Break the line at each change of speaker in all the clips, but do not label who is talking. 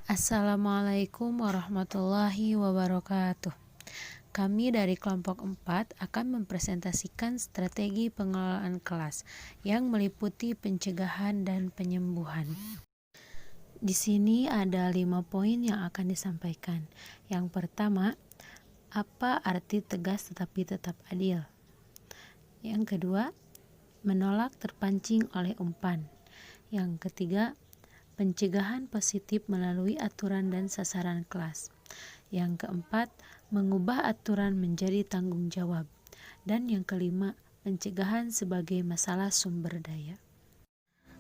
Assalamualaikum warahmatullahi wabarakatuh. Kami dari kelompok 4 akan mempresentasikan strategi pengelolaan kelas yang meliputi pencegahan dan penyembuhan. Di sini ada 5 poin yang akan disampaikan. Yang pertama, apa arti tegas tetapi tetap adil? Yang kedua, menolak terpancing oleh umpan. Yang ketiga, pencegahan positif melalui aturan dan sasaran kelas. Yang keempat, mengubah aturan menjadi tanggung jawab. Dan yang kelima, pencegahan sebagai masalah sumber daya.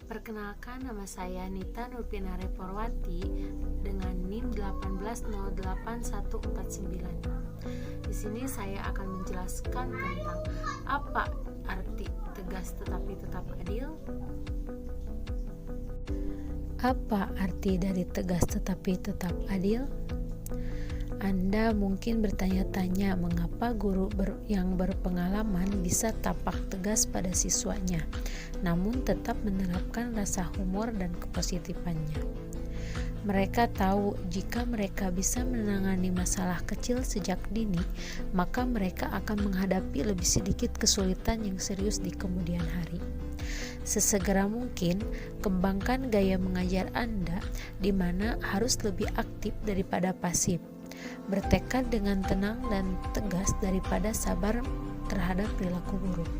Perkenalkan, nama saya Nita Nurpinare Porwati dengan NIM 1808149. Di sini saya akan menjelaskan tentang apa arti tegas tetapi tetap adil. Apa arti dari tegas tetapi tetap adil? Anda mungkin bertanya-tanya mengapa guru yang berpengalaman bisa tampak tegas pada siswanya, namun tetap menerapkan rasa humor dan kepositifannya. Mereka tahu jika mereka bisa menangani masalah kecil sejak dini, maka mereka akan menghadapi lebih sedikit kesulitan yang serius di kemudian hari. Sesegera mungkin, kembangkan gaya mengajar Anda di mana harus lebih aktif daripada pasif. Bertekad dengan tenang dan tegas daripada sabar terhadap perilaku buruk.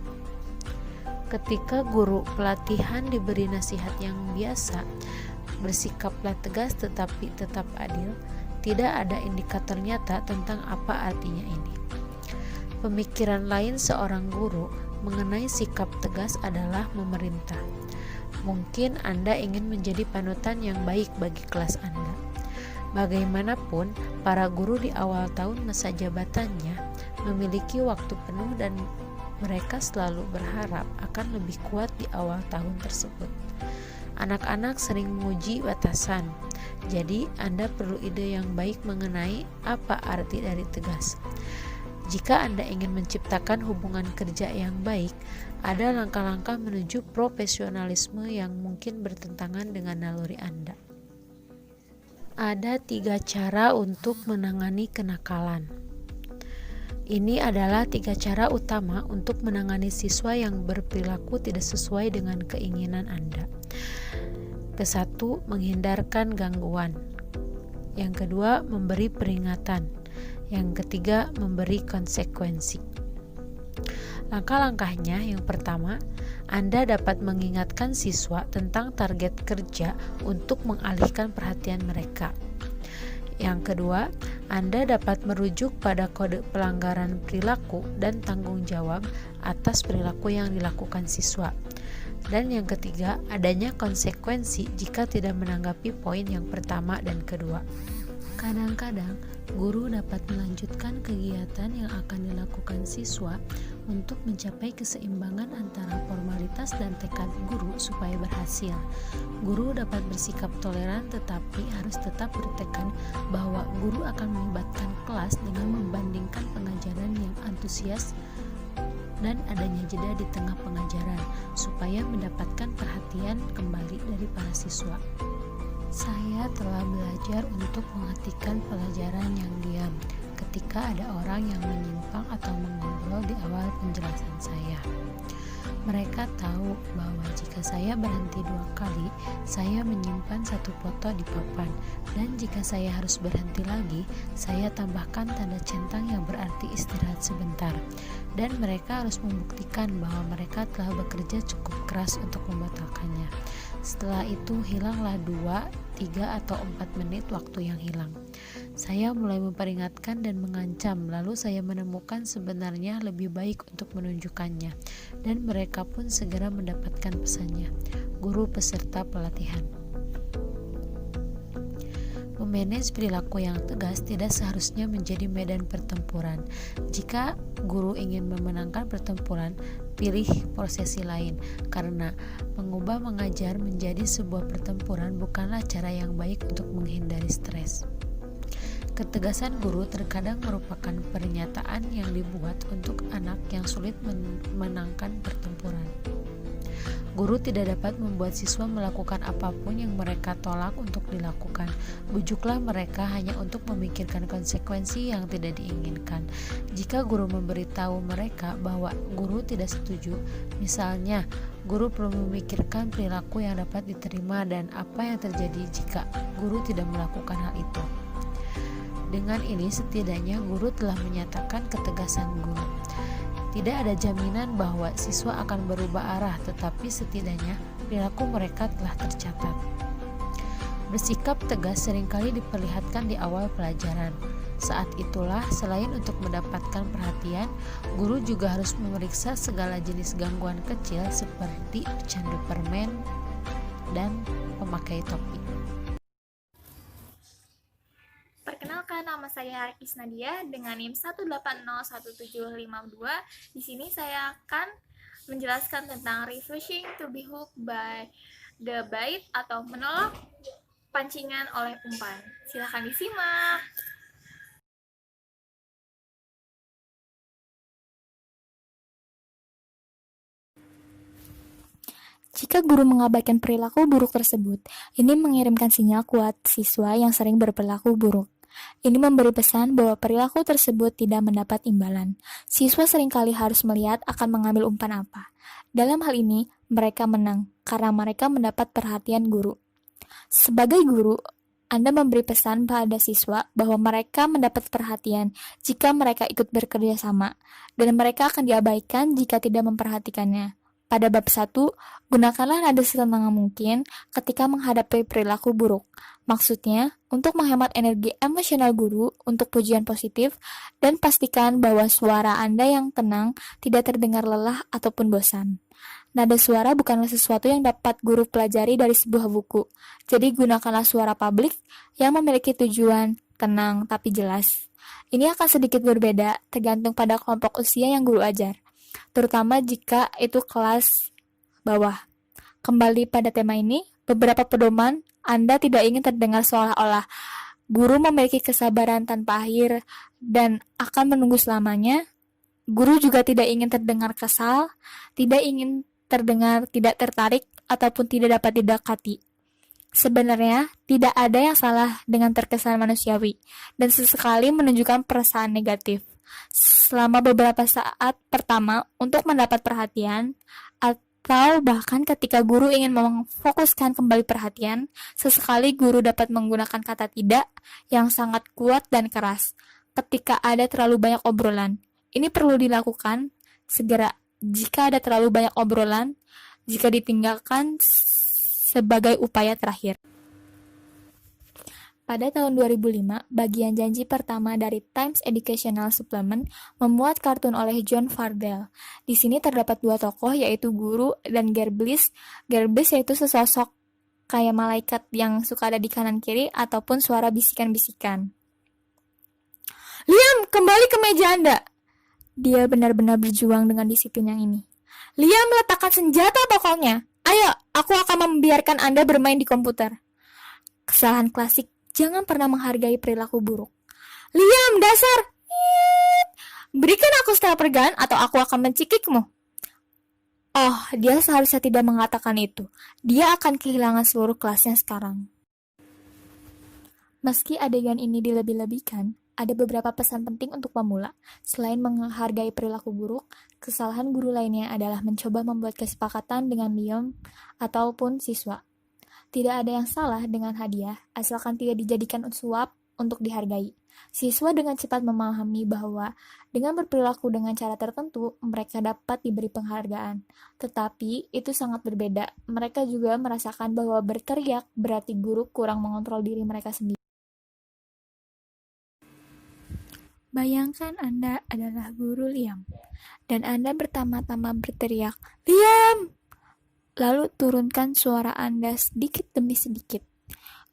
Ketika guru pelatihan diberi nasihat yang biasa, bersikaplah tegas tetapi tetap adil, tidak ada indikator nyata tentang apa artinya ini. Pemikiran lain seorang guru mengenai sikap tegas adalah memerintah. Mungkin Anda ingin menjadi panutan yang baik bagi kelas Anda. Bagaimanapun, para guru di awal tahun masa jabatannya memiliki waktu penuh dan mereka selalu berharap akan lebih kuat di awal tahun tersebut. Anak-anak sering menguji batasan, jadi Anda perlu ide yang baik mengenai apa arti dari tegas. Jika Anda ingin menciptakan hubungan kerja yang baik, ada langkah-langkah menuju profesionalisme yang mungkin bertentangan dengan naluri Anda. Ada 3 cara untuk menangani kenakalan. Ini adalah 3 cara utama untuk menangani siswa yang berperilaku tidak sesuai dengan keinginan Anda. Ke-1, menghindarkan gangguan. Yang kedua, memberi peringatan. Yang ketiga, memberi konsekuensi. Langkah-langkahnya, yang pertama, Anda dapat mengingatkan siswa tentang target kerja untuk mengalihkan perhatian mereka. Yang kedua, Anda dapat merujuk pada kode pelanggaran perilaku dan tanggung jawab atas perilaku yang dilakukan siswa. Dan yang ketiga, adanya konsekuensi jika tidak menanggapi poin yang pertama dan kedua. Kadang-kadang, guru dapat melanjutkan kegiatan yang akan dilakukan siswa untuk mencapai keseimbangan antara formalitas dan tekad guru supaya berhasil. Guru dapat bersikap toleran tetapi harus tetap bertekad bahwa guru akan melibatkan kelas dengan membandingkan pengajaran yang antusias dan adanya jeda di tengah pengajaran supaya mendapatkan perhatian kembali dari para siswa. Saya telah belajar untuk menghentikan pelajaran yang diam ketika ada orang yang menyimpang atau mengobrol di awal penjelasan saya. Mereka tahu bahwa jika saya berhenti 2 kali, saya menyimpan 1 foto di papan, dan jika saya harus berhenti lagi, saya tambahkan tanda centang yang berarti istirahat sebentar. Dan mereka harus membuktikan bahwa mereka telah bekerja cukup keras untuk membatalkannya. Setelah itu hilanglah 2, 3, atau 4 menit waktu yang hilang. Saya mulai memperingatkan dan mengancam, lalu saya menemukan sebenarnya lebih baik untuk menunjukkannya, dan mereka pun segera mendapatkan pesannya. Guru peserta pelatihan. Memanage perilaku yang tegas tidak seharusnya menjadi medan pertempuran. Jika guru ingin memenangkan pertempuran, pilih prosesi lain, karena mengubah mengajar menjadi sebuah pertempuran bukanlah cara yang baik untuk menghindari stres. Ketegasan guru terkadang merupakan pernyataan yang dibuat untuk anak yang sulit memenangkan pertempuran. Guru tidak dapat membuat siswa melakukan apapun yang mereka tolak untuk dilakukan. Bujuklah mereka hanya untuk memikirkan konsekuensi yang tidak diinginkan. Jika guru memberitahu mereka bahwa guru tidak setuju, misalnya, guru perlu memikirkan perilaku yang dapat diterima dan apa yang terjadi jika guru tidak melakukan hal itu. Dengan ini setidaknya guru telah menyatakan ketegasan guru. Tidak ada jaminan bahwa siswa akan berubah arah, tetapi setidaknya perilaku mereka telah tercatat. Bersikap tegas seringkali diperlihatkan di awal pelajaran. Saat itulah, selain untuk mendapatkan perhatian, guru juga harus memeriksa segala jenis gangguan kecil seperti pecandu permen dan pemakai topi.
Perkenalkan, nama saya Haris Nadia dengan NIM 1801752. Di sini saya akan menjelaskan tentang refusing to be hooked by the bait atau menolak pancingan oleh umpan. Silahkan disimak.
Jika guru mengabaikan perilaku buruk tersebut, ini mengirimkan sinyal kuat siswa yang sering berperilaku buruk. Ini memberi pesan bahwa perilaku tersebut tidak mendapat imbalan. Siswa seringkali harus melihat akan mengambil umpan apa. Dalam hal ini, mereka menang karena mereka mendapat perhatian guru. Sebagai guru, Anda memberi pesan pada siswa bahwa mereka mendapat perhatian jika mereka ikut bekerja sama, dan mereka akan diabaikan jika tidak memperhatikannya. Pada bab 1, gunakanlah nada setenang mungkin ketika menghadapi perilaku buruk. Maksudnya, untuk menghemat energi emosional guru untuk pujian positif dan pastikan bahwa suara Anda yang tenang tidak terdengar lelah ataupun bosan. Nada suara bukanlah sesuatu yang dapat guru pelajari dari sebuah buku. Jadi gunakanlah suara publik yang memiliki tujuan tenang tapi jelas. Ini akan sedikit berbeda tergantung pada kelompok usia yang guru ajar, terutama jika itu kelas bawah. Kembali pada tema ini, beberapa pedoman Anda tidak ingin terdengar seolah-olah guru memiliki kesabaran tanpa akhir dan akan menunggu selamanya. Guru juga tidak ingin terdengar kesal, tidak ingin terdengar tidak tertarik, ataupun tidak dapat didekati. Sebenarnya, tidak ada yang salah dengan terkesan manusiawi, dan sesekali menunjukkan perasaan negatif. Selama beberapa saat pertama untuk mendapat perhatian, atau bahkan ketika guru ingin memfokuskan kembali perhatian, sesekali guru dapat menggunakan kata tidak yang sangat kuat dan keras ketika ada terlalu banyak obrolan. Ini perlu dilakukan segera jika ada terlalu banyak obrolan, jika ditinggalkan sebagai upaya terakhir. Pada tahun 2005, bagian janji pertama dari Times Educational Supplement memuat kartun oleh John Fardell. Di sini terdapat dua tokoh, yaitu guru dan Gerbils. Gerbils yaitu sesosok kayak malaikat yang suka ada di kanan kiri ataupun suara bisikan-bisikan. Liam, kembali ke meja Anda! Dia benar-benar berjuang dengan disiplin yang ini. Liam, letakkan senjata pokoknya. Ayo, aku akan membiarkan Anda bermain di komputer. Kesalahan klasik. Jangan pernah menghargai perilaku buruk. Liam, dasar! Berikan aku setelah pergan atau aku akan mencikikmu. Oh, dia seharusnya tidak mengatakan itu. Dia akan kehilangan seluruh kelasnya sekarang. Meski adegan ini dilebih-lebihkan, ada beberapa pesan penting untuk pemula. Selain menghargai perilaku buruk, kesalahan guru lainnya adalah mencoba membuat kesepakatan dengan Liam ataupun siswa. Tidak ada yang salah dengan hadiah, asalkan tidak dijadikan suap untuk dihargai. Siswa dengan cepat memahami bahwa dengan berperilaku dengan cara tertentu, mereka dapat diberi penghargaan. Tetapi, itu sangat berbeda. Mereka juga merasakan bahwa berteriak berarti guru kurang mengontrol diri mereka sendiri. Bayangkan Anda adalah guru Liam, dan Anda bertama-tama berteriak, Liam! Lalu turunkan suara Anda sedikit demi sedikit.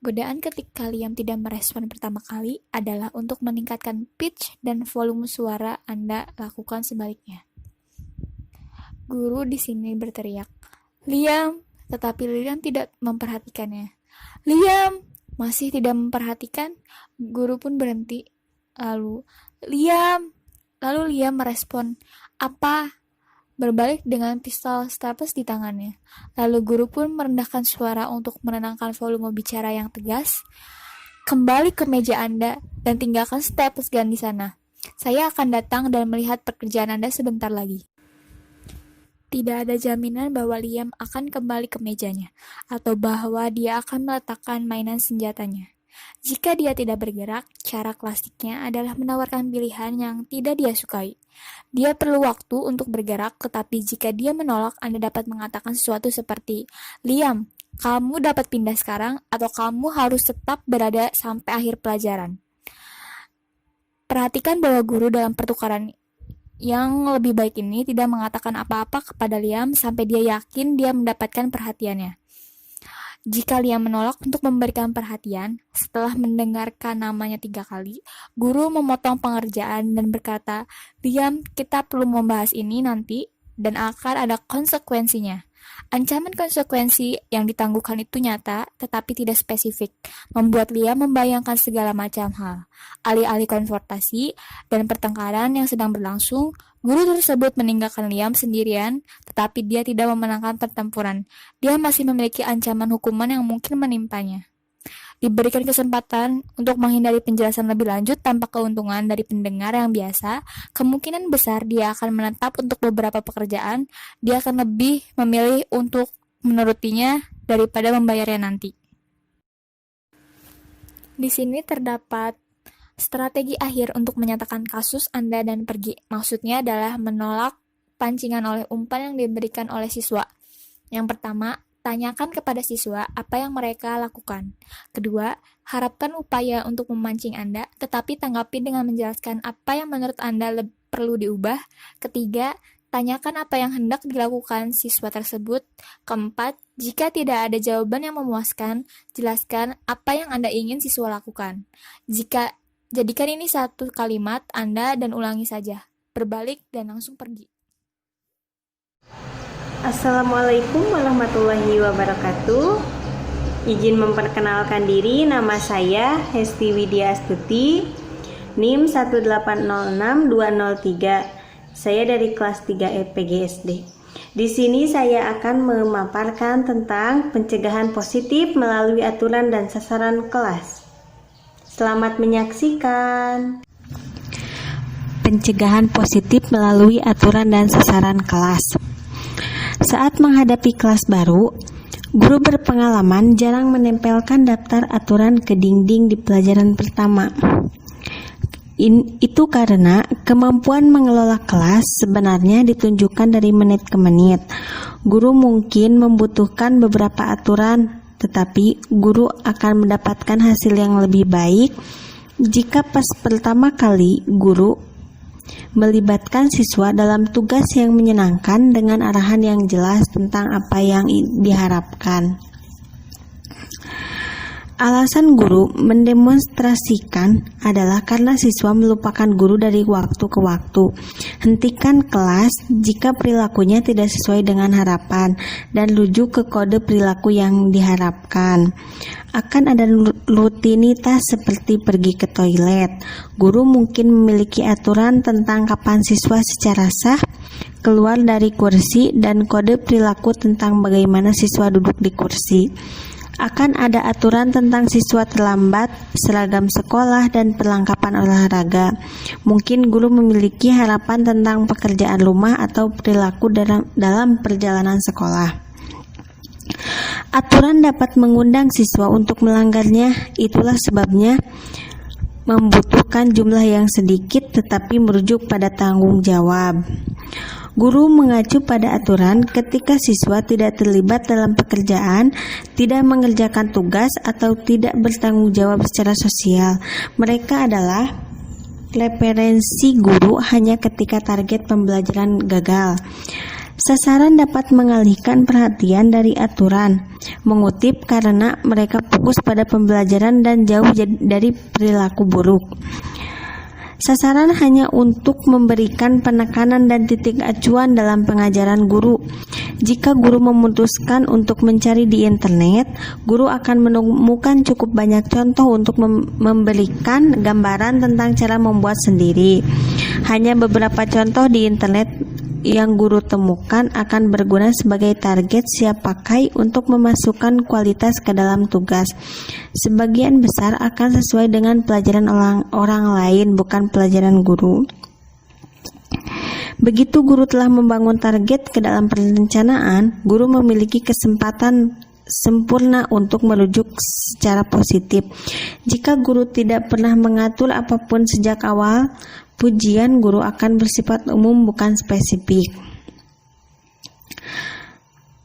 Godaan ketika Liam tidak merespon pertama kali adalah untuk meningkatkan pitch dan volume suara Anda lakukan sebaliknya. Guru di sini berteriak, Liam, tetapi Liam tidak memperhatikannya. Liam, masih tidak memperhatikan, guru pun berhenti. Lalu Liam merespon, apa? berbalik dengan pistol staples di tangannya. Lalu guru pun merendahkan suara untuk menenangkan volume bicara yang tegas. Kembali ke meja Anda dan tinggalkan staples gun di sana. Saya akan datang dan melihat pekerjaan Anda sebentar lagi. Tidak ada jaminan bahwa Liam akan kembali ke mejanya, atau bahwa dia akan meletakkan mainan senjatanya. Jika dia tidak bergerak, cara klasiknya adalah menawarkan pilihan yang tidak dia sukai. Dia perlu waktu untuk bergerak, tetapi jika dia menolak, Anda dapat mengatakan sesuatu seperti, Liam, kamu dapat pindah sekarang, atau kamu harus tetap berada sampai akhir pelajaran. Perhatikan bahwa guru dalam pertukaran yang lebih baik ini tidak mengatakan apa-apa kepada Liam sampai dia yakin dia mendapatkan perhatiannya. Jika Liam menolak untuk memberikan perhatian, setelah mendengarkan namanya 3 kali, guru memotong pengerjaan dan berkata, Liam, kita perlu membahas ini nanti dan akan ada konsekuensinya. Ancaman konsekuensi yang ditangguhkan itu nyata, tetapi tidak spesifik, membuat Liam membayangkan segala macam hal. Alih-alih konfrontasi dan pertengkaran yang sedang berlangsung, guru tersebut meninggalkan Liam sendirian, tetapi dia tidak memenangkan pertempuran. Dia masih memiliki ancaman hukuman yang mungkin menimpanya. Diberikan kesempatan untuk menghindari penjelasan lebih lanjut tanpa keuntungan dari pendengar yang biasa, kemungkinan besar dia akan menetap untuk beberapa pekerjaan, dia akan lebih memilih untuk menurutinya daripada membayarnya nanti. Di sini terdapat strategi akhir untuk menyatakan kasus Anda dan pergi. Maksudnya adalah menolak pancingan oleh umpan yang diberikan oleh siswa. Yang pertama, tanyakan kepada siswa apa yang mereka lakukan. Kedua, harapkan upaya untuk memancing Anda, tetapi tanggapi dengan menjelaskan apa yang menurut Anda perlu diubah. Ketiga, tanyakan apa yang hendak dilakukan siswa tersebut. Keempat, jika tidak ada jawaban yang memuaskan, jelaskan apa yang Anda ingin siswa lakukan. Jadikan ini satu kalimat Anda dan ulangi saja. Berbalik dan langsung pergi.
Assalamualaikum warahmatullahi wabarakatuh. Izin memperkenalkan diri, nama saya Hesti Widya Astuti, NIM 1806203. Saya dari kelas 3 EPGSD. Di sini saya akan memaparkan tentang pencegahan positif melalui aturan dan sasaran kelas. Selamat menyaksikan. Pencegahan positif melalui aturan dan sasaran kelas. Saat menghadapi kelas baru, guru berpengalaman jarang menempelkan daftar aturan ke dinding di pelajaran pertama. Itu karena kemampuan mengelola kelas sebenarnya ditunjukkan dari menit ke menit. Guru mungkin membutuhkan beberapa aturan, tetapi guru akan mendapatkan hasil yang lebih baik jika pas pertama kali guru melibatkan siswa dalam tugas yang menyenangkan dengan arahan yang jelas tentang apa yang diharapkan. Alasan guru mendemonstrasikan adalah karena siswa melupakan guru dari waktu ke waktu. Hentikan kelas jika perilakunya tidak sesuai dengan harapan dan rujuk ke kode perilaku yang diharapkan. Akan ada rutinitas seperti pergi ke toilet. Guru mungkin memiliki aturan tentang kapan siswa secara sah keluar dari kursi dan kode perilaku tentang bagaimana siswa duduk di kursi. Akan ada aturan tentang siswa terlambat, seragam sekolah, dan perlengkapan olahraga. Mungkin guru memiliki harapan tentang pekerjaan rumah atau perilaku dalam perjalanan sekolah. Aturan dapat mengundang siswa untuk melanggarnya, itulah sebabnya membutuhkan jumlah yang sedikit tetapi merujuk pada tanggung jawab. Guru mengacu pada aturan ketika siswa tidak terlibat dalam pekerjaan, tidak mengerjakan tugas, atau tidak bertanggung jawab secara sosial. Mereka adalah referensi guru hanya ketika target pembelajaran gagal. Sasaran dapat mengalihkan perhatian dari aturan, mengutip karena mereka fokus pada pembelajaran dan jauh dari perilaku buruk. Sasaran hanya untuk memberikan penekanan dan titik acuan dalam pengajaran guru. Jika guru memutuskan untuk mencari di internet, guru akan menemukan cukup banyak contoh untuk memberikan gambaran tentang cara membuat sendiri. Hanya beberapa contoh di internet yang guru temukan akan berguna sebagai target siap pakai untuk memasukkan kualitas ke dalam tugas. Sebagian besar akan sesuai dengan pelajaran orang lain, bukan pelajaran guru. Begitu guru telah membangun target ke dalam perencanaan, guru memiliki kesempatan sempurna untuk merujuk secara positif. Jika guru tidak pernah mengatur apapun sejak awal, pujian guru akan bersifat umum bukan spesifik.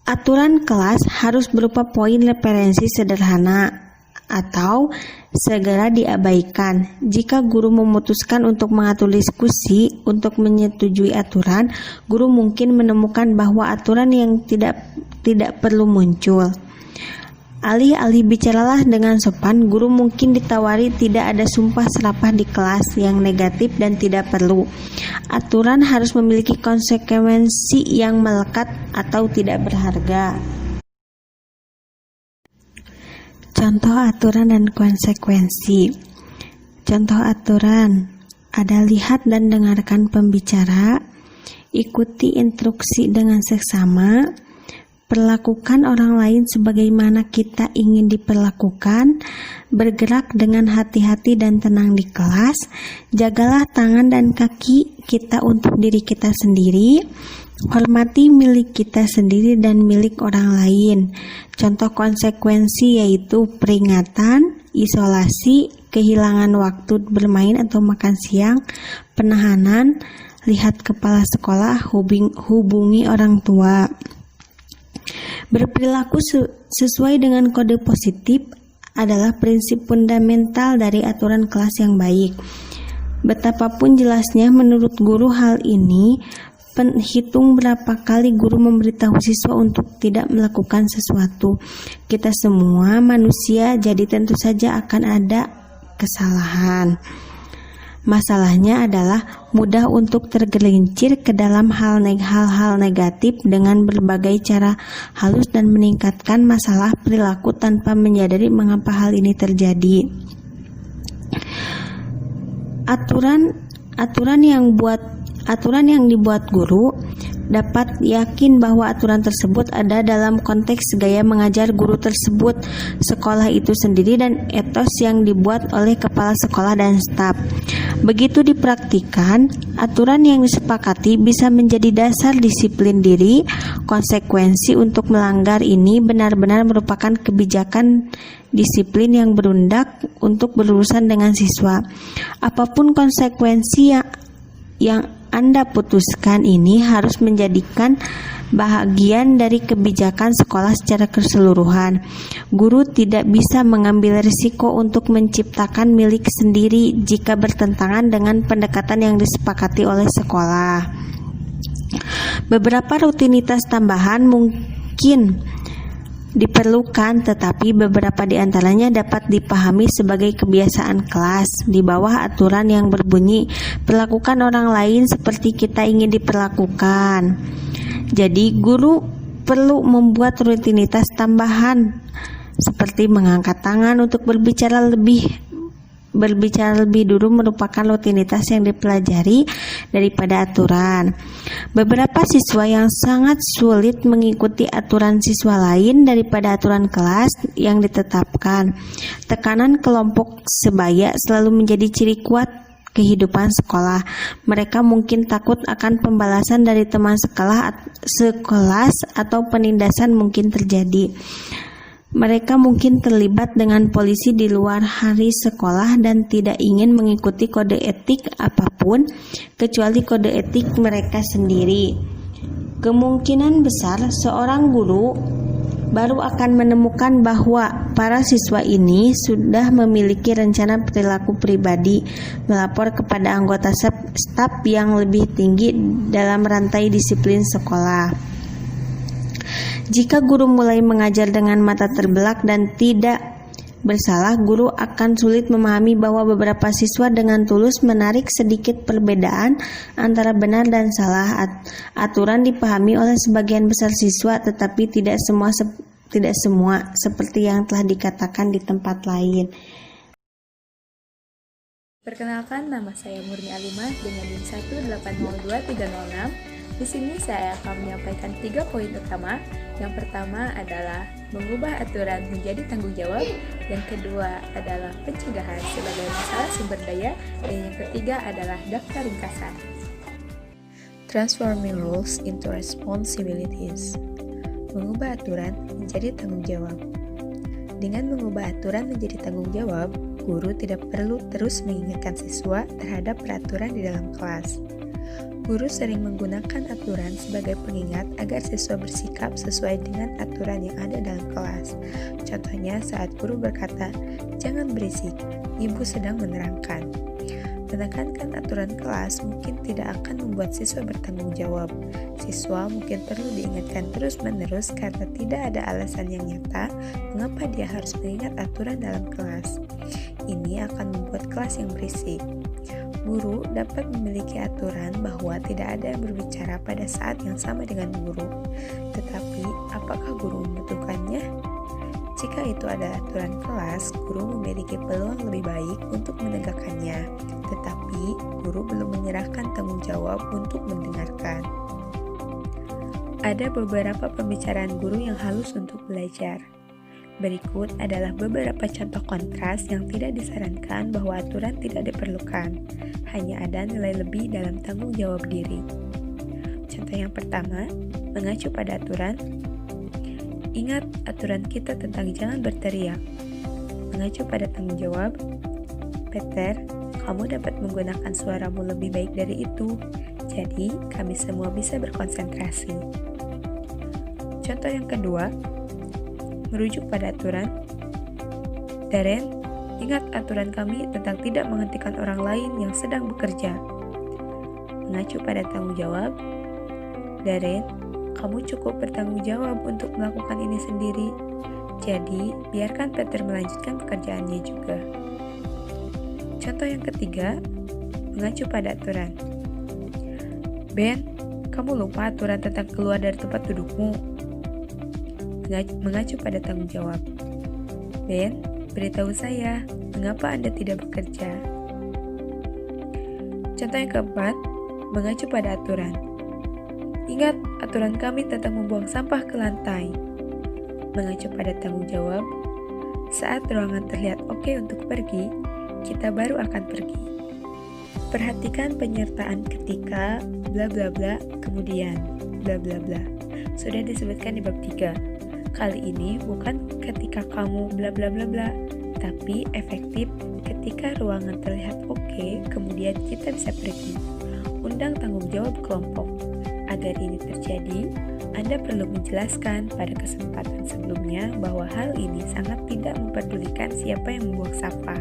Aturan kelas harus berupa poin referensi sederhana atau segera diabaikan. Jika guru memutuskan untuk mengatur diskusi untuk menyetujui aturan, guru mungkin menemukan bahwa aturan yang tidak perlu muncul. Alih-alih bicaralah dengan sopan, guru mungkin ditawari tidak ada sumpah serapah di kelas yang negatif dan tidak perlu. Aturan harus memiliki konsekuensi yang melekat atau tidak berharga. Contoh aturan dan konsekuensi. Contoh aturan ada: lihat dan dengarkan pembicara, ikuti instruksi dengan seksama, perlakukan orang lain sebagaimana kita ingin diperlakukan, bergerak dengan hati-hati dan tenang di kelas, jagalah tangan dan kaki kita untuk diri kita sendiri, hormati milik kita sendiri dan milik orang lain. Contoh konsekuensi yaitu peringatan, isolasi, kehilangan waktu bermain atau makan siang, penahanan, lihat kepala sekolah, hubungi orang tua. Berperilaku sesuai dengan kode positif adalah prinsip fundamental dari aturan kelas yang baik. Betapapun jelasnya menurut guru hal ini, hitung berapa kali guru memberitahu siswa untuk tidak melakukan sesuatu. Kita semua manusia, jadi tentu saja akan ada kesalahan. Masalahnya adalah mudah untuk tergelincir ke dalam hal-hal negatif dengan berbagai cara halus dan meningkatkan masalah perilaku tanpa menyadari mengapa hal ini terjadi. Aturan yang dibuat guru dapat yakin bahwa aturan tersebut ada dalam konteks gaya mengajar guru tersebut, sekolah itu sendiri, dan etos yang dibuat oleh kepala sekolah dan staf. Begitu dipraktikkan, aturan yang disepakati bisa menjadi dasar disiplin diri. Konsekuensi untuk melanggar ini benar-benar merupakan kebijakan disiplin yang berundak untuk berurusan dengan siswa. Apapun konsekuensi yang Anda putuskan ini harus menjadikan bahagian dari kebijakan sekolah secara keseluruhan. Guru tidak bisa mengambil risiko untuk menciptakan milik sendiri jika bertentangan dengan pendekatan yang disepakati oleh sekolah. Beberapa rutinitas tambahan mungkin diperlukan, tetapi beberapa di antaranya dapat dipahami sebagai kebiasaan kelas di bawah aturan yang berbunyi perlakukan orang lain seperti kita ingin diperlakukan. Jadi guru perlu membuat rutinitas tambahan seperti mengangkat tangan untuk berbicara lebih dulu merupakan rutinitas yang dipelajari daripada aturan. Beberapa siswa yang sangat sulit mengikuti aturan siswa lain daripada aturan kelas yang ditetapkan. Tekanan kelompok sebaya selalu menjadi ciri kuat kehidupan sekolah. Mereka mungkin takut akan pembalasan dari teman sekelas atau penindasan mungkin terjadi. Mereka mungkin terlibat dengan polisi di luar hari sekolah dan tidak ingin mengikuti kode etik apapun kecuali kode etik mereka sendiri. Kemungkinan besar seorang guru baru akan menemukan bahwa para siswa ini sudah memiliki rencana perilaku pribadi, melapor kepada anggota staf yang lebih tinggi dalam rantai disiplin sekolah. Jika guru mulai mengajar dengan mata terbelalak dan tidak bersalah, guru akan sulit memahami bahwa beberapa siswa dengan tulus menarik sedikit perbedaan antara benar dan salah. Aturan dipahami oleh sebagian besar siswa, tetapi tidak semua seperti yang telah dikatakan di tempat lain.
Perkenalkan, nama saya Murni Alimah dengan NIM 1802306. Di sini saya akan menyampaikan 3 poin utama. Yang pertama adalah mengubah aturan menjadi tanggung jawab. Yang kedua adalah pencegahan sebagai masalah sumber daya. Dan yang ketiga adalah daftar ringkasan.
Transforming rules into responsibilities. Mengubah aturan menjadi tanggung jawab. Dengan mengubah aturan menjadi tanggung jawab, guru tidak perlu terus mengingatkan siswa terhadap peraturan di dalam kelas. Guru sering menggunakan aturan sebagai pengingat agar siswa bersikap sesuai dengan aturan yang ada dalam kelas. Contohnya saat guru berkata, "Jangan berisik, ibu sedang menerangkan." Menekankan aturan kelas mungkin tidak akan membuat siswa bertanggung jawab. Siswa mungkin perlu diingatkan terus-menerus karena tidak ada alasan yang nyata mengapa dia harus mengingat aturan dalam kelas. Ini akan membuat kelas yang berisik. Guru dapat memiliki aturan bahwa tidak ada yang berbicara pada saat yang sama dengan guru. Tetapi, apakah guru membutuhkannya? Jika itu adalah aturan kelas, guru memiliki peluang lebih baik untuk menegakkannya. Tetapi, guru belum menyerahkan tanggung jawab untuk mendengarkan. Ada beberapa pembicaraan guru yang halus untuk belajar. Berikut adalah beberapa contoh kontras yang tidak disarankan bahwa aturan tidak diperlukan. Hanya ada nilai lebih dalam tanggung jawab diri. Contoh yang pertama, mengacu pada aturan. Ingat aturan kita tentang jangan berteriak. Mengacu pada tanggung jawab. Peter, kamu dapat menggunakan suaramu lebih baik dari itu. Jadi, kami semua bisa berkonsentrasi. Contoh yang kedua, merujuk pada aturan. Darren, ingat aturan kami tentang tidak menghentikan orang lain yang sedang bekerja. Mengacu pada tanggung jawab. Darren, kamu cukup bertanggung jawab untuk melakukan ini sendiri. Jadi, biarkan Peter melanjutkan pekerjaannya juga. Contoh yang ketiga, mengacu pada aturan. Ben, kamu lupa aturan tentang keluar dari tempat dudukmu. Mengacu pada tanggung jawab. Ben, beritahu saya, mengapa Anda tidak bekerja? Contoh yang keempat, mengacu pada aturan. Ingat aturan kami tentang membuang sampah ke lantai. Mengacu pada tanggung jawab. Saat ruangan terlihat oke untuk pergi, kita baru akan pergi. Perhatikan penyertaan ketika bla bla bla kemudian bla bla bla. Sudah disebutkan di bab 3. Kali ini bukan ketika kamu bla bla bla bla, tapi efektif ketika ruangan terlihat oke, kemudian kita bisa pergi. Undang tanggung jawab kelompok. Agar ini terjadi, Anda perlu menjelaskan pada kesempatan sebelumnya bahwa hal ini sangat tidak mempedulikan siapa yang membuang sampah,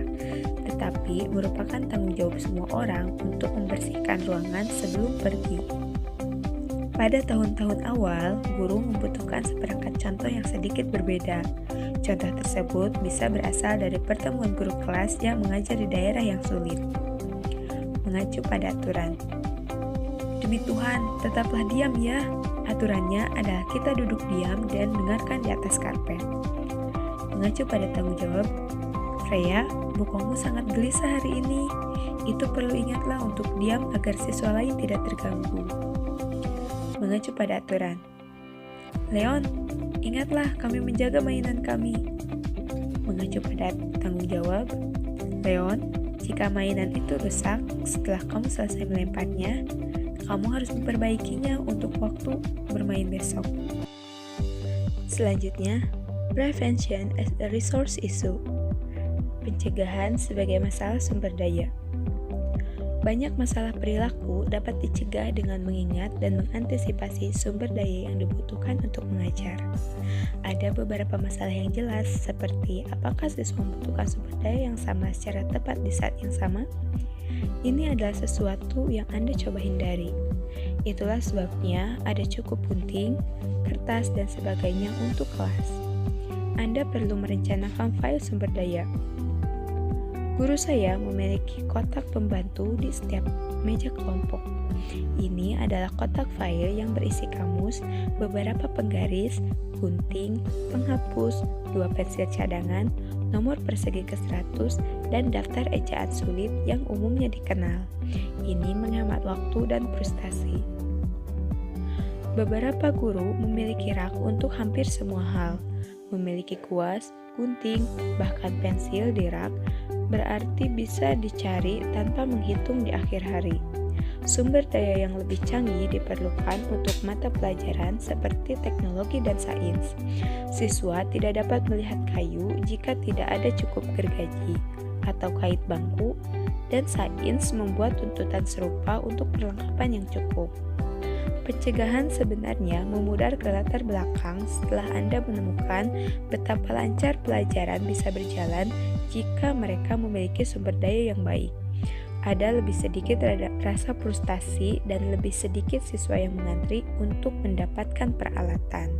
tetapi merupakan tanggung jawab semua orang untuk membersihkan ruangan sebelum pergi. Pada tahun-tahun awal, guru membutuhkan seperangkat contoh yang sedikit berbeda. Contoh tersebut bisa berasal dari pertemuan guru kelas yang mengajar di daerah yang sulit. Mengacu pada aturan. Demi Tuhan, tetaplah diam ya. Aturannya adalah kita duduk diam dan dengarkan di atas karpet. Mengacu pada tanggung jawab. Freya, bokongmu sangat gelisah hari ini. Itu perlu ingatlah untuk diam agar siswa lain tidak terganggu. Mengacu pada aturan. Leon, ingatlah kami menjaga mainan kami. Mengacu pada tanggung jawab. Leon, jika mainan itu rusak setelah kamu selesai melemparnya, kamu harus memperbaikinya untuk waktu bermain besok. Selanjutnya, prevention as a resource issue. Pencegahan sebagai masalah sumber daya. Banyak masalah perilaku dapat dicegah dengan mengingat dan mengantisipasi sumber daya yang dibutuhkan untuk mengajar. Ada beberapa masalah yang jelas, seperti apakah siswa membutuhkan sumber daya yang sama secara tepat di saat yang sama? Ini adalah sesuatu yang Anda coba hindari. Itulah sebabnya ada cukup gunting, kertas, dan sebagainya untuk kelas. Anda perlu merencanakan file sumber daya. Guru saya memiliki kotak pembantu di setiap meja kelompok. Ini adalah kotak file yang berisi kamus, beberapa penggaris, gunting, penghapus, 2 pensil cadangan, nomor persegi ke-100, dan daftar ejaan sulit yang umumnya dikenal. Ini menghemat waktu dan frustasi.
Beberapa guru memiliki rak untuk hampir semua hal. Memiliki kuas, gunting, bahkan pensil di rak berarti bisa dicari tanpa menghitung di akhir hari. Sumber daya yang lebih canggih diperlukan untuk mata pelajaran seperti teknologi dan sains. Siswa tidak dapat melihat kayu jika tidak ada cukup gergaji atau kait bangku, dan sains membuat tuntutan serupa untuk perlengkapan yang cukup. Pencegahan sebenarnya memudar ke latar belakang setelah Anda menemukan betapa lancar pelajaran bisa berjalan jika mereka memiliki sumber daya yang baik. Ada lebih sedikit rasa frustasi dan lebih sedikit siswa yang mengantri untuk mendapatkan peralatan.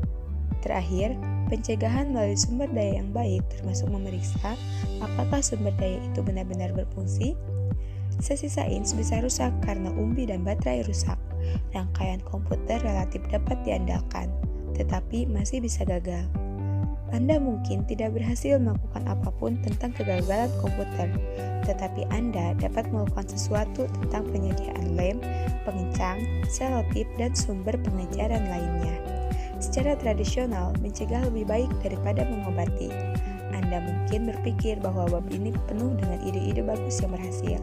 Terakhir, pencegahan melalui sumber daya yang baik termasuk memeriksa apakah sumber daya itu benar-benar berfungsi. Sesi sains bisa rusak karena umbi dan baterai rusak. Rangkaian komputer relatif dapat diandalkan, tetapi masih bisa gagal. Anda mungkin tidak berhasil melakukan apapun tentang kegagalan komputer, tetapi Anda dapat melakukan sesuatu tentang penyediaan lem, pengencang, selotip, dan sumber pengajaran lainnya. Secara tradisional, mencegah lebih baik daripada mengobati. Anda mungkin berpikir bahwa bab ini penuh dengan ide-ide bagus yang berhasil,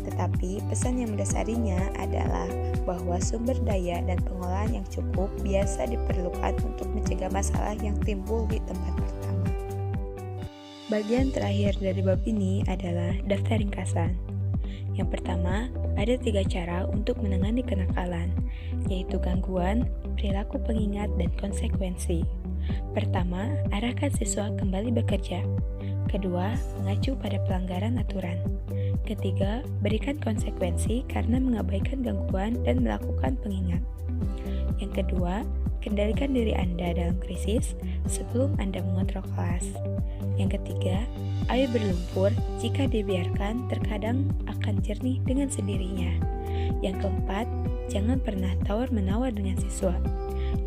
tetapi pesan yang mendasarinya adalah bahwa sumber daya dan pengolahan yang cukup biasa diperlukan untuk mencegah masalah yang timbul di tempat pertama. Bagian terakhir dari bab ini adalah daftar ringkasan. Yang pertama, ada 3 cara untuk menangani kenakalan, yaitu gangguan, perilaku pengingat, dan konsekuensi. Pertama, arahkan siswa kembali bekerja. Kedua, mengacu pada pelanggaran aturan. Ketiga, berikan konsekuensi karena mengabaikan gangguan dan melakukan pengingat. Yang kedua, kendalikan diri Anda dalam krisis sebelum Anda mengontrol kelas. Yang ketiga, air berlumpur jika dibiarkan terkadang akan jernih dengan sendirinya. Yang keempat, jangan pernah tawar-menawar dengan siswa.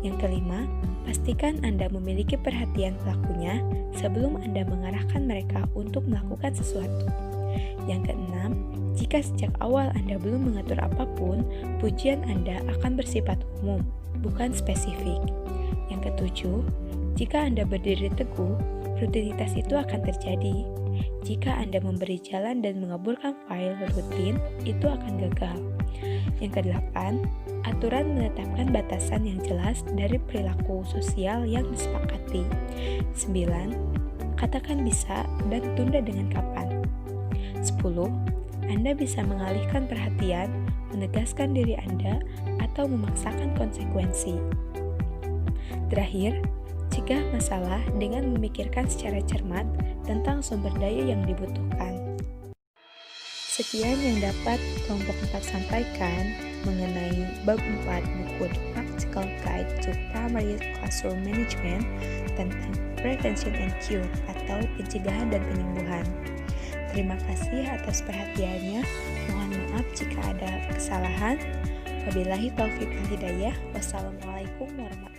Yang kelima, pastikan Anda memiliki perhatian pelakunya sebelum Anda mengarahkan mereka untuk melakukan sesuatu. Yang keenam, jika sejak awal Anda belum mengatur apapun, pujian Anda akan bersifat umum, bukan spesifik. Yang ketujuh, jika Anda berdiri teguh, rutinitas itu akan terjadi. Jika Anda memberi jalan dan mengabulkan file rutin, itu akan gagal. Yang kedelapan, aturan menetapkan batasan yang jelas dari perilaku sosial yang disepakati. 9. Katakan bisa dan tunda dengan kapan. 10. Anda bisa mengalihkan perhatian, menegaskan diri Anda, atau memaksakan konsekuensi. Terakhir, cegah masalah dengan memikirkan secara cermat tentang sumber daya yang dibutuhkan. Sekian yang dapat kelompok 4 sampaikan mengenai bab 4 buku The Practical Guide to Primary Classroom Management tentang Prevention and Cure atau pencegahan dan penyembuhan. Terima kasih atas perhatiannya. Mohon maaf jika ada kesalahan. Wabillahi taufiq wal hidayah. Wassalamualaikum warahmatullahi wabarakatuh.